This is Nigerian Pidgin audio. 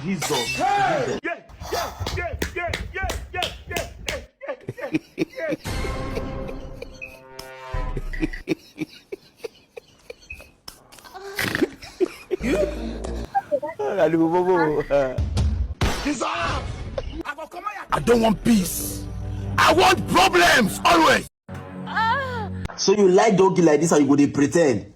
Jesus. Hey! I don't want peace. I want problems always. So you like donkey like this and you go dey pretend.